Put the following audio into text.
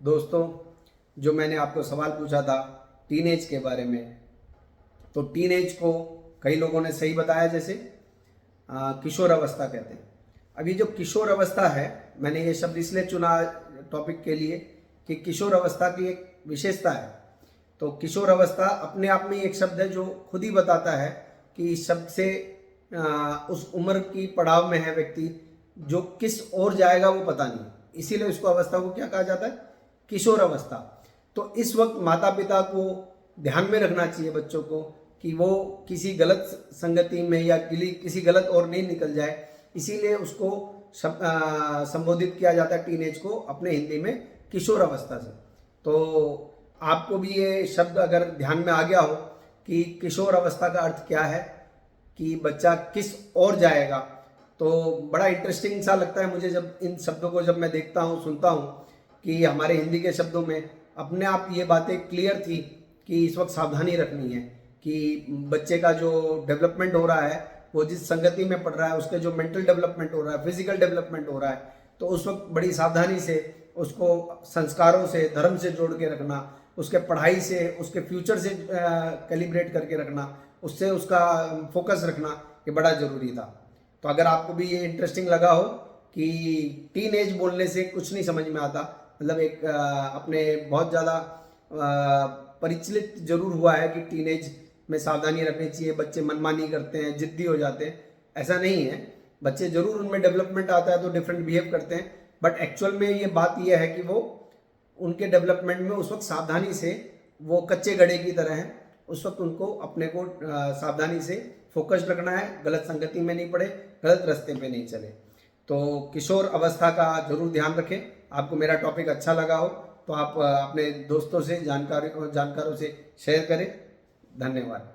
दोस्तों, जो मैंने आपको सवाल पूछा था टीनेज के बारे में, तो टीनेज को कई लोगों ने सही बताया, जैसे किशोर अवस्था कहते हैं। अभी जो किशोर अवस्था है, मैंने ये शब्द इसलिए चुना टॉपिक के लिए कि किशोर अवस्था की एक विशेषता है। तो किशोर अवस्था अपने आप में एक शब्द है जो खुद ही बताता है कि इस शब्द से उस उम्र की पड़ाव में है व्यक्ति, जो किस ओर जाएगा वो पता नहीं, इसीलिए उसको अवस्था को क्या कहा जाता है, किशोर अवस्था। तो इस वक्त माता पिता को ध्यान में रखना चाहिए बच्चों को कि वो किसी गलत संगति में या किसी गलत ओर नहीं निकल जाए, इसीलिए उसको संबोधित किया जाता है टीनेज को अपने हिंदी में किशोर अवस्था से। तो आपको भी ये शब्द अगर ध्यान में आ गया हो कि किशोर अवस्था का अर्थ क्या है, कि बच्चा किस ओर जाएगा, तो बड़ा इंटरेस्टिंग सा लगता है मुझे जब इन शब्दों को जब मैं देखता हूँ, सुनता हूँ कि हमारे हिंदी के शब्दों में अपने आप ये बातें क्लियर थी कि इस वक्त सावधानी रखनी है कि बच्चे का जो डेवलपमेंट हो रहा है, वो जिस संगति में पढ़ रहा है, उसके जो मेंटल डेवलपमेंट हो रहा है, फिजिकल डेवलपमेंट हो रहा है, तो उस वक्त बड़ी सावधानी से उसको संस्कारों से, धर्म से जोड़ के रखना, उसके पढ़ाई से, उसके फ्यूचर से कैलिब्रेट करके रखना, उससे उसका फोकस रखना, ये बड़ा ज़रूरी था। तो अगर आपको भी ये इंटरेस्टिंग लगा हो कि टीन एज बोलने से कुछ नहीं समझ में आता, मतलब एक अपने बहुत ज़्यादा परिचलित जरूर हुआ है कि टीनेज में सावधानी रखनी चाहिए, बच्चे मनमानी करते हैं, जिद्दी हो जाते हैं। ऐसा नहीं है, बच्चे जरूर उनमें डेवलपमेंट आता है तो डिफरेंट बिहेव करते हैं, बट एक्चुअल में ये बात यह है कि वो उनके डेवलपमेंट में उस वक्त सावधानी से, वो कच्चे गड़े की तरह हैं, उस वक्त उनको अपने को सावधानी से फोकस रखना है, गलत संगति में नहीं पड़े, गलत रास्ते पे नहीं चले। तो किशोर अवस्था का जरूर ध्यान रखें। आपको मेरा टॉपिक अच्छा लगा हो तो आप अपने दोस्तों से, जानकारों से शेयर करें। धन्यवाद।